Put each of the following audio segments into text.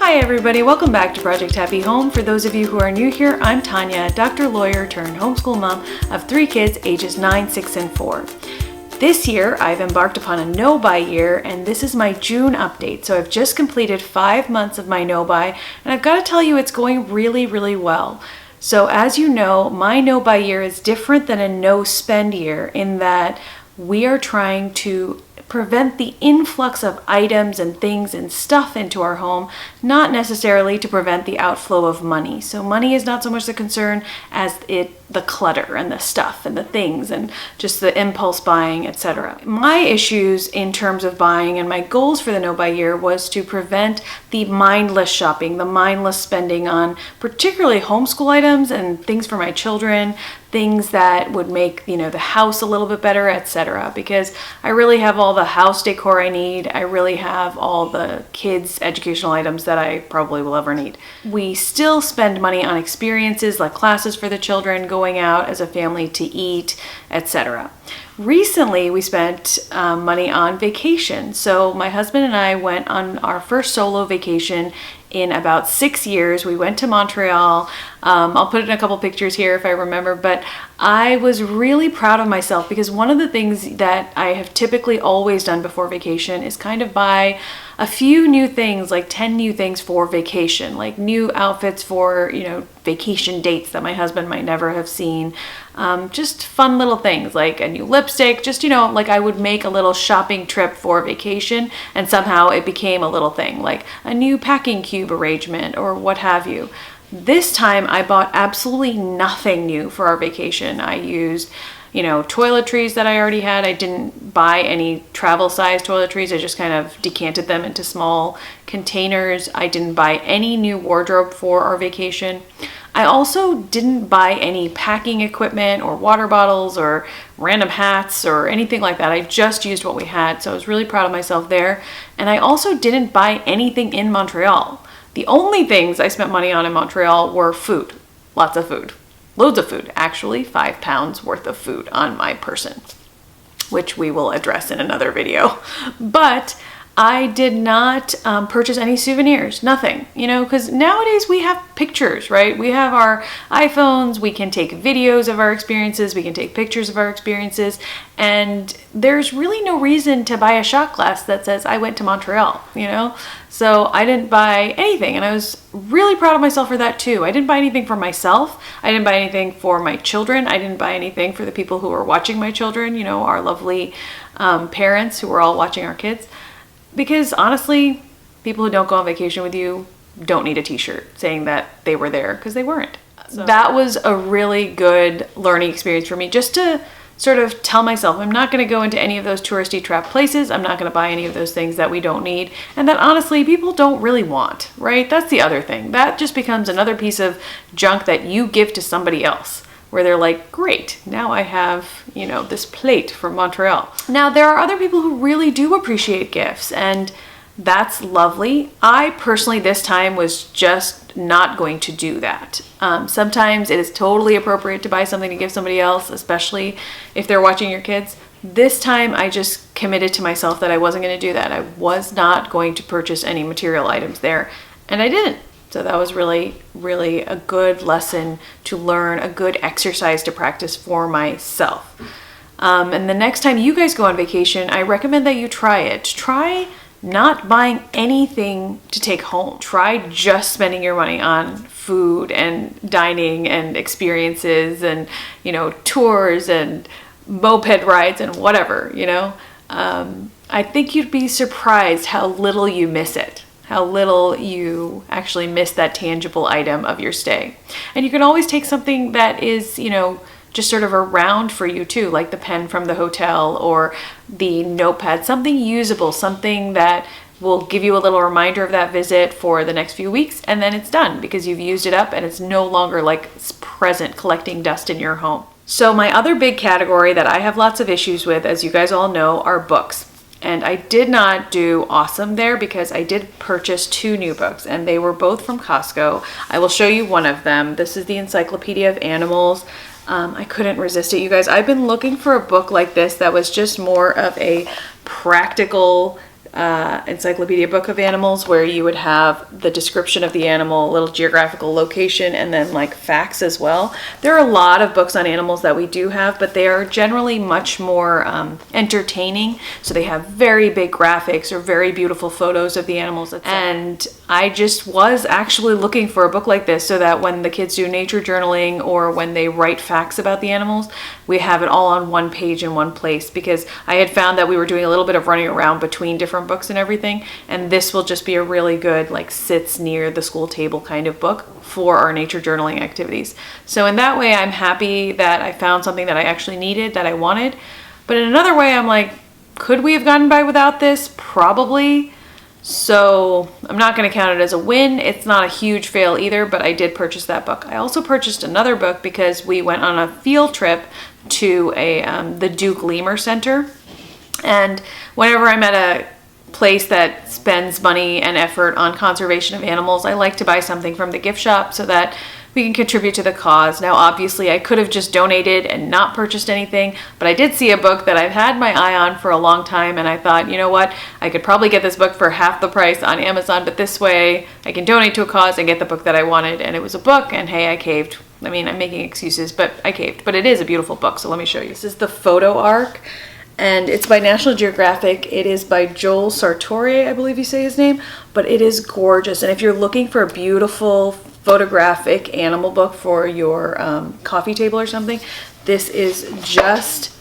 Hi everybody, welcome back to Project Happy Home. For those of you who are new here, I'm Tanya, doctor, lawyer, turned homeschool mom of 3 kids ages 9, 6, and 4. This year, I've embarked upon a no-buy year, and this is my June update. So I've just completed 5 months of my no-buy, and I've got to tell you it's going really, really well. So as you know, my no-buy year is different than a no-spend year in that we are trying to prevent the influx of items and things and stuff into our home, not necessarily to prevent the outflow of money. So money is not so much the concern as the clutter and the stuff and the things and just the impulse buying, etc. My issues in terms of buying and my goals for the no-buy year was to prevent the mindless shopping, the mindless spending on particularly homeschool items and things for my children, things that would make, the house a little bit better, etc. Because I really have all the house decor I need. I really have all the kids' educational items that I probably will ever need. We still spend money on experiences like classes for the children, going out as a family to eat, etc. Recently, we spent money on vacation. So my husband and I went on our first solo vacation in about 6 years. We went to Montreal. I'll put in a couple pictures here if I remember, but I was really proud of myself because one of the things that I have typically always done before vacation is kind of buy a few new things, like 10 new things for vacation, like new outfits for, vacation dates that my husband might never have seen. Just fun little things like a new lipstick, just, like I would make a little shopping trip for vacation and somehow it became a little thing, like a new packing cube arrangement or what have you. This time I bought absolutely nothing new for our vacation. I used toiletries that I already had. I didn't buy any travel size toiletries. I just kind of decanted them into small containers. I didn't buy any new wardrobe for our vacation. I also didn't buy any packing equipment or water bottles or random hats or anything like that. I just used what we had. So I was really proud of myself there. And I also didn't buy anything in Montreal. The only things I spent money on in Montreal were food. Lots of food. Loads of food, actually 5 pounds worth of food on my person, which we will address in another video. But I did not purchase any souvenirs, nothing, because nowadays we have pictures, right? We have our iPhones, we can take videos of our experiences, we can take pictures of our experiences, and there's really no reason to buy a shot glass that says I went to Montreal, So I didn't buy anything, and I was really proud of myself for that too. I didn't buy anything for myself. I didn't buy anything for my children. I didn't buy anything for the people who were watching my children, our lovely parents who were all watching our kids. Because honestly, people who don't go on vacation with you don't need a t-shirt saying that they were there because they weren't. So that was a really good learning experience for me, just to sort of tell myself I'm not going to go into any of those touristy trap places. I'm not going to buy any of those things that we don't need and that honestly people don't really want, right? That's the other thing. That just becomes another piece of junk that you give to somebody else, where they're like, great, now I have, this plate from Montreal. Now, there are other people who really do appreciate gifts, and that's lovely. I personally, this time, was just not going to do that. Sometimes it is totally appropriate to buy something to give somebody else, especially if they're watching your kids. This time, I just committed to myself that I wasn't going to do that. I was not going to purchase any material items there, and I didn't. So that was really, really a good lesson to learn, a good exercise to practice for myself. And the next time you guys go on vacation, I recommend that you try it. Try not buying anything to take home. Try just spending your money on food and dining and experiences and, tours and moped rides and whatever, I think you'd be surprised how little you miss it. How little you actually miss that tangible item of your stay. And you can always take something that is, just sort of around for you too, like the pen from the hotel or the notepad, something usable, something that will give you a little reminder of that visit for the next few weeks, and then it's done because you've used it up and it's no longer like present collecting dust in your home. So my other big category that I have lots of issues with, as you guys all know, are books. And I did not do awesome there because I did purchase 2 new books, and they were both from Costco. I will show you one of them. This is the Encyclopedia of Animals. I couldn't resist it, you guys. I've been looking for a book like this that was just more of a practical encyclopedia book of animals where you would have the description of the animal, a little geographical location, and then like facts as well. There are a lot of books on animals that we do have, but they are generally much more entertaining. So they have very big graphics or very beautiful photos of the animals. And I just was actually looking for a book like this so that when the kids do nature journaling or when they write facts about the animals, we have it all on one page in one place, because I had found that we were doing a little bit of running around between different books and everything, and this will just be a really good like sits near the school table kind of book for our nature journaling activities. So in that way, I'm happy that I found something that I actually needed, that I wanted. But in another way, I'm like, could we have gotten by without this? Probably. So I'm not going to count it as a win. It's not a huge fail either, but I did purchase that book. I also purchased another book because we went on a field trip to the Duke Lemur Center. And whenever I'm at a place that spends money and effort on conservation of animals, I like to buy something from the gift shop so that we can contribute to the cause. Now, obviously, I could have just donated and not purchased anything, but I did see a book that I've had my eye on for a long time, and I thought, you know what, I could probably get this book for half the price on Amazon, but this way I can donate to a cause and get the book that I wanted. And it was a book, and hey, I caved. I mean, I'm making excuses, but I caved. But it is a beautiful book, so let me show you. This is the photo arc, and it's by National Geographic. It is by Joel Sartore, I believe you say his name, but it is gorgeous. And if you're looking for a beautiful photographic animal book for your coffee table or something, this is just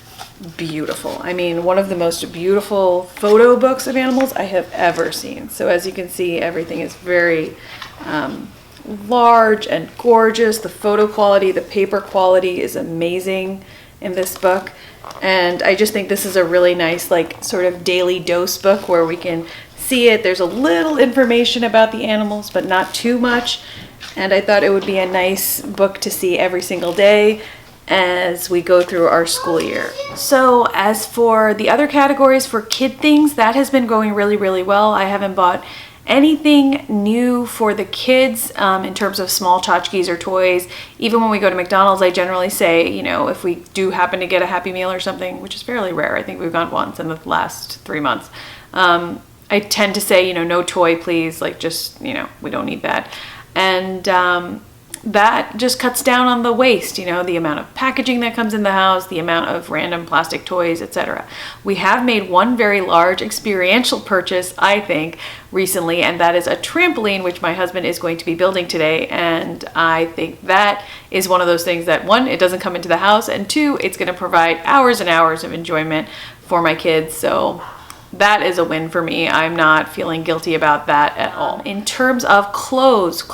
beautiful. I mean, one of the most beautiful photo books of animals I have ever seen. So as you can see, everything is very large and gorgeous. The photo quality, the paper quality is amazing in this book. And I just think this is a really nice, like, sort of daily dose book where we can see it. There's a little information about the animals, but not too much. And I thought it would be a nice book to see every single day as we go through our school year. So as for the other categories for kid things, that has been going really, really well. I haven't bought anything new for the kids in terms of small tchotchkes or toys. Even when we go to McDonald's, I generally say, you know, if we do happen to get a Happy Meal or something, which is fairly rare, I think we've gone once in the last 3 months, I tend to say, you know, no toy, please, like, just, you know, we don't need that. And that just cuts down on the waste, you know, the amount of packaging that comes in the house, the amount of random plastic toys, etc. We have made one very large experiential purchase, I think, recently, and that is a trampoline, which my husband is going to be building today. And I think that is one of those things that, one, it doesn't come into the house, and two, it's going to provide hours and hours of enjoyment for my kids. So that is a win for me. I'm not feeling guilty about that at all. In terms of clothes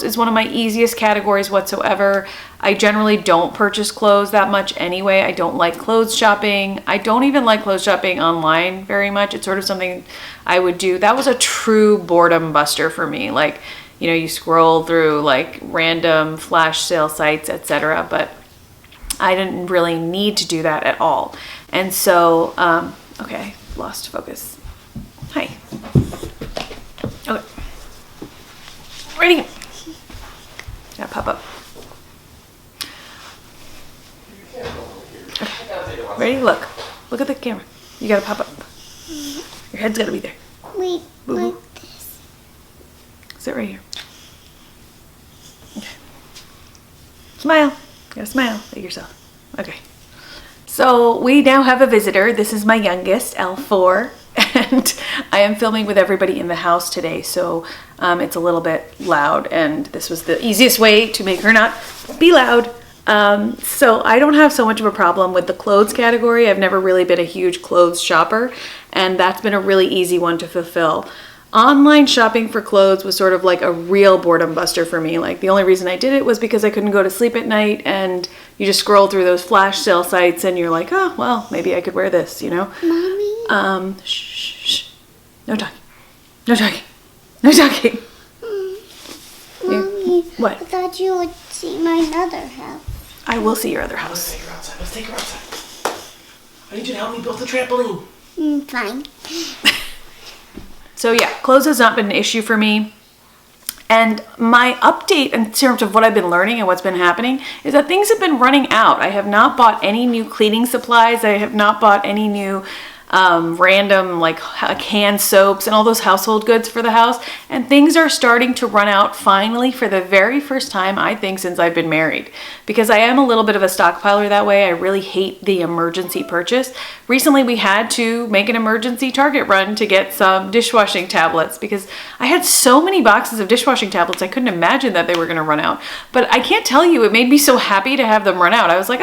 is one of my easiest categories whatsoever. I generally don't purchase clothes that much anyway. I don't like clothes shopping. I don't even like clothes shopping online very much. It's sort of something I would do. That was a true boredom buster for me. Like, you know, you scroll through like random flash sale sites, etc. But I didn't really need to do that at all. And so, okay. Lost focus. Hi. Okay. Ready? Gotta pop up. Okay. Ready? Look. Look at the camera. You gotta pop up. Your head's gotta be there. Wait, Boo-boo. like this. Sit right here. Okay. Smile. You gotta smile at yourself. Okay. So we now have a visitor. This is my youngest, L4, and I am filming with everybody in the house today, so it's a little bit loud, and this was the easiest way to make her not be loud. So I don't have so much of a problem with the clothes category. I've never really been a huge clothes shopper, and that's been a really easy one to fulfill. Online shopping for clothes was sort of like a real boredom buster for me. Like, the only reason I did it was because I couldn't go to sleep at night, and you just scroll through those flash sale sites and you're like, oh, well, maybe I could wear this, you know? Mommy? Shh. No talking. No talking. No talking. Mommy, What? I thought you would see my other house. I will see your other house. Let's take her outside. Let's take her outside. I need you to help me build the trampoline. Fine. So yeah, clothes has not been an issue for me. And my update in terms of what I've been learning and what's been happening is that things have been running out. I have not bought any new cleaning supplies. I have not bought any new random like canned soaps and all those household goods for the house. And things are starting to run out finally for the very first time, I think, since I've been married. Because I am a little bit of a stockpiler that way. I really hate the emergency purchase. Recently we had to make an emergency Target run to get some dishwashing tablets because I had so many boxes of dishwashing tablets I couldn't imagine that they were going to run out. But I can't tell you, it made me so happy to have them run out. I was like,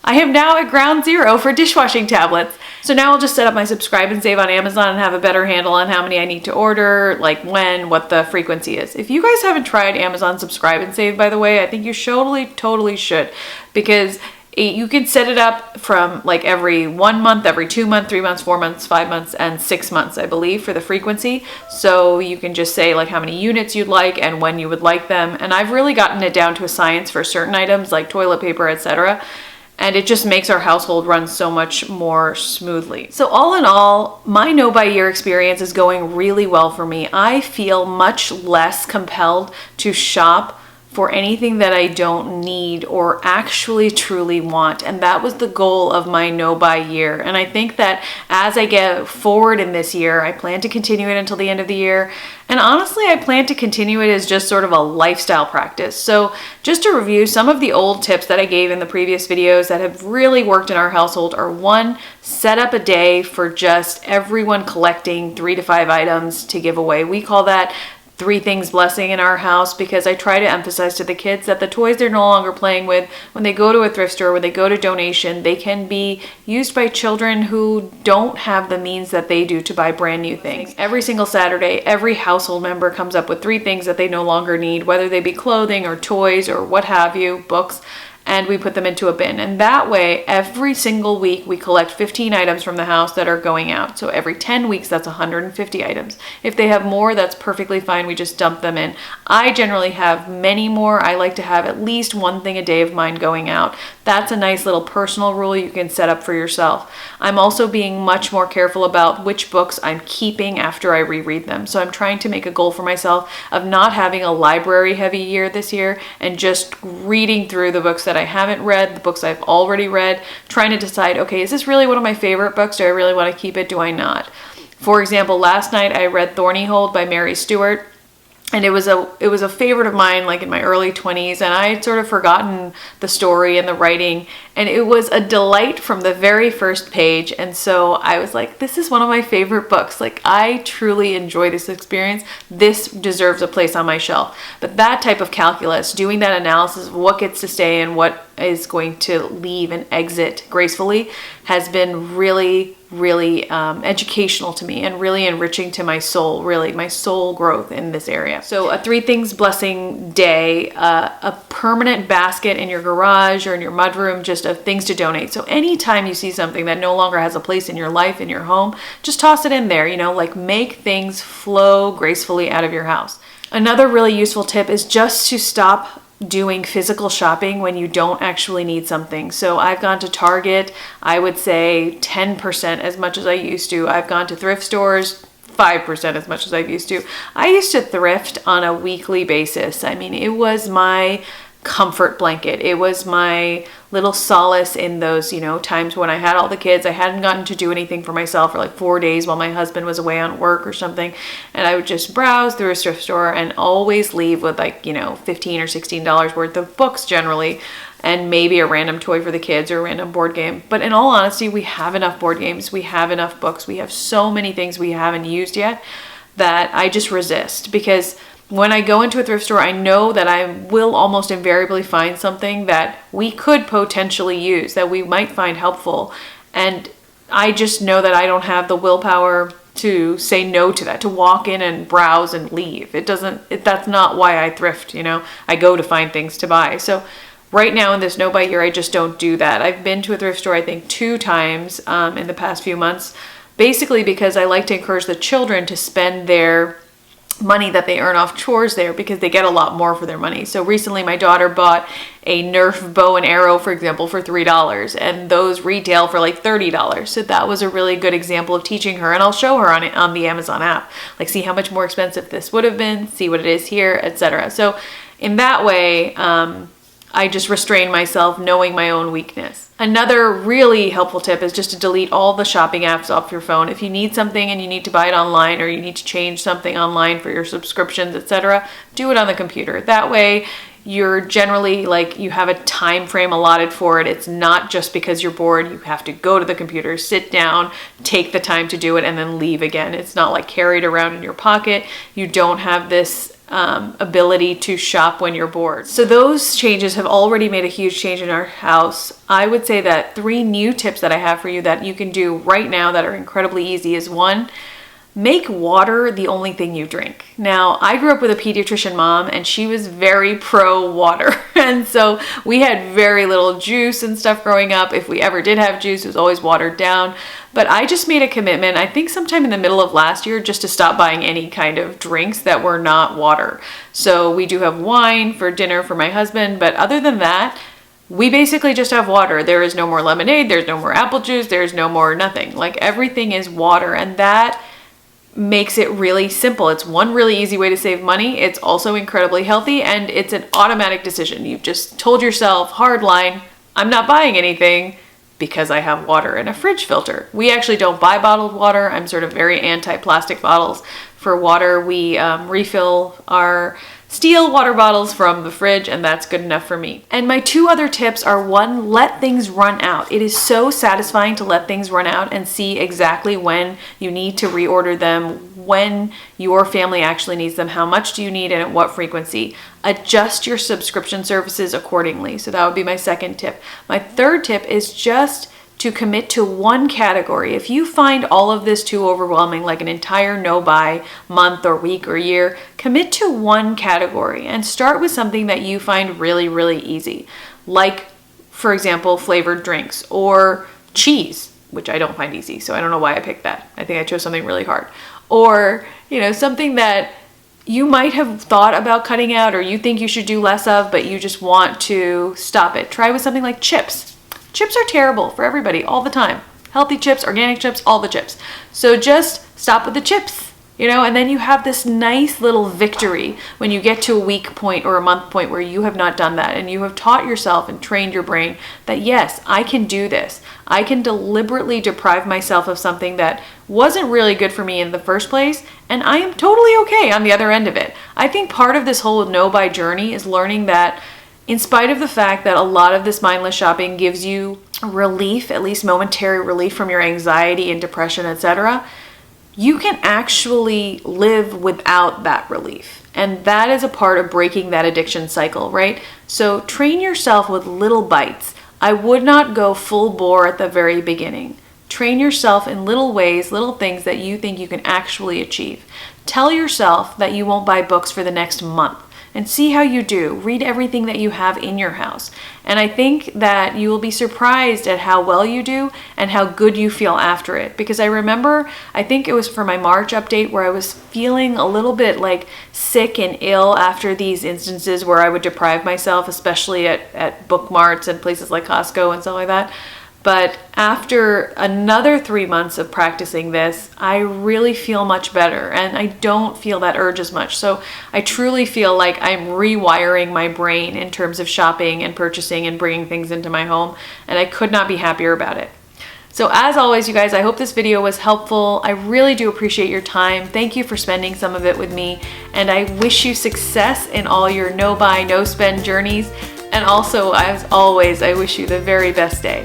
I am now at ground zero for dishwashing tablets. So now I'll just set up my subscribe and save on Amazon and have a better handle on how many I need to order, like when, what the frequency is. If you guys haven't tried Amazon subscribe and save, by the way, I think you totally should, because you can set it up from like every 1 month, every 2 months, 3 months, 4 months, 5 months, and 6 months, I believe, for the frequency. So you can just say like how many units you'd like and when you would like them. And I've really gotten it down to a science for certain items like toilet paper, etc. And it just makes our household run so much more smoothly. So all in all, my no buy year experience is going really well for me. I feel much less compelled to shop for anything that I don't need or actually truly want. And that was the goal of my no buy year. And I think that as I get forward in this year, I plan to continue it until the end of the year. And honestly, I plan to continue it as just sort of a lifestyle practice. So just to review, some of the old tips that I gave in the previous videos that have really worked in our household are: 1, set up a day for just everyone collecting 3 to 5 items to give away. We call that 3 things blessing in our house, because I try to emphasize to the kids that the toys they're no longer playing with, when they go to a thrift store, when they go to donation, they can be used by children who don't have the means that they do to buy brand new things. Every single Saturday, every household member comes up with 3 things that they no longer need, whether they be clothing or toys or what have you, books, and we put them into a bin. And that way, every single week, we collect 15 items from the house that are going out. So every 10 weeks, that's 150 items. If they have more, that's perfectly fine. We just dump them in. I generally have many more. I like to have at least 1 thing a day of mine going out. That's a nice little personal rule you can set up for yourself. I'm also being much more careful about which books I'm keeping after I reread them. So I'm trying to make a goal for myself of not having a library heavy year this year and just reading through the books that I haven't read, the books I've already read, trying to decide, okay, is this really one of my favorite books? Do I really want to keep it? Do I not? For example, last night I read Thorny Hold by Mary Stewart. And it was a favorite of mine, like in my early 20s, and I had sort of forgotten the story and the writing, and it was a delight from the very first page. And so I was like, this is one of my favorite books. Like, I truly enjoy this experience. This deserves a place on my shelf. But that type of calculus, doing that analysis of what gets to stay and what is going to leave and exit gracefully, has been really educational to me and really enriching to my soul, really my soul growth in this area. So a 3 things blessing day, a permanent basket in your garage or in your mudroom, just of things to donate. So anytime you see something that no longer has a place in your life, in your home, just toss it in there, like make things flow gracefully out of your house. Another really useful tip is just to stop doing physical shopping when you don't actually need something. So I've gone to Target, I would say 10% as much as I used to. I've gone to thrift stores 5% as much as I used to. I used to thrift on a weekly basis. I mean, it was my comfort blanket. It was my little solace in those, times when I had all the kids. I hadn't gotten to do anything for myself for like 4 days while my husband was away on work or something. And I would just browse through a thrift store and always leave with like, $15 or $16 worth of books generally, and maybe a random toy for the kids or a random board game. But in all honesty, we have enough board games. We have enough books. We have so many things we haven't used yet that I just resist, because when I go into a thrift store, I know that I will almost invariably find something that we could potentially use, that we might find helpful. And I just know that I don't have the willpower to say no to that, to walk in and browse and leave. That's not why I thrift, I go to find things to buy. So right now in this no buy year, I just don't do that. I've been to a thrift store, I think 2 times in the past few months, basically because I like to encourage the children to spend their money that they earn off chores there, because they get a lot more for their money. So recently my daughter bought a Nerf bow and arrow, for example, for $3, and those retail for like $30. So that was a really good example of teaching her, and I'll show her on the Amazon app, like see how much more expensive this would have been, see what it is here, etc. So in that way, I just restrain myself, knowing my own weakness. Another really helpful tip is just to delete all the shopping apps off your phone. If you need something and you need to buy it online, or you need to change something online for your subscriptions, etc., do it on the computer. That way you're generally like, you have a time frame allotted for it. It's not just because you're bored. You have to go to the computer, sit down, take the time to do it, and then leave again. It's not like carried around in your pocket. You don't have this ability to shop when you're bored. So those changes have already made a huge change in our house. I would say that 3 new tips that I have for you that you can do right now that are incredibly easy is 1, make water the only thing you drink. Now, I grew up with a pediatrician mom and she was very pro water. And so we had very little juice and stuff growing up. If we ever did have juice, it was always watered down. But I just made a commitment, I think sometime in the middle of last year, just to stop buying any kind of drinks that were not water. So we do have wine for dinner for my husband, but other than that, we basically just have water. There is no more lemonade, there's no more apple juice, there's no more nothing. Like, everything is water, and that makes it really simple. It's one really easy way to save money. It's also incredibly healthy, and it's an automatic decision. You've just told yourself, hard line, I'm not buying anything because I have water and a fridge filter. We actually don't buy bottled water. I'm sort of very anti-plastic bottles for water. We refill our steel water bottles from the fridge, and that's good enough for me. And my 2 other tips are, 1, let things run out. It is so satisfying to let things run out and see exactly when you need to reorder them, when your family actually needs them, how much do you need, and at what frequency. Adjust your subscription services accordingly. So that would be my 2nd tip. My 3rd tip is just to commit to 1 category. If you find all of this too overwhelming, like an entire no-buy month or week or year, commit to 1 category and start with something that you find really, really easy. Like, for example, flavored drinks or cheese, which I don't find easy, so I don't know why I picked that. I think I chose something really hard. Or, something that you might have thought about cutting out, or you think you should do less of, but you just want to stop it. Try with something like chips. Chips are terrible for everybody all the time. Healthy chips, organic chips, all the chips. So just stop with the chips, and then you have this nice little victory when you get to a week point or a month point where you have not done that, and you have taught yourself and trained your brain that, yes, I can do this. I can deliberately deprive myself of something that wasn't really good for me in the first place, and I am totally okay on the other end of it. I think part of this whole no-buy journey is learning that, in spite of the fact that a lot of this mindless shopping gives you relief, at least momentary relief from your anxiety and depression, etc., you can actually live without that relief. And that is a part of breaking that addiction cycle, right? So train yourself with little bites. I would not go full bore at the very beginning. Train yourself in little ways, little things that you think you can actually achieve. Tell yourself that you won't buy books for the next month, and see how you do. Read everything that you have in your house. And I think that you will be surprised at how well you do and how good you feel after it. Because I remember, I think it was for my March update, where I was feeling a little bit like sick and ill after these instances where I would deprive myself, especially at book marts and places like Costco and stuff like that. But after another 3 months of practicing this, I really feel much better, and I don't feel that urge as much. So I truly feel like I'm rewiring my brain in terms of shopping and purchasing and bringing things into my home, and I could not be happier about it. So as always, you guys, I hope this video was helpful. I really do appreciate your time. Thank you for spending some of it with me, and I wish you success in all your no-buy, no-spend journeys. And also, as always, I wish you the very best day.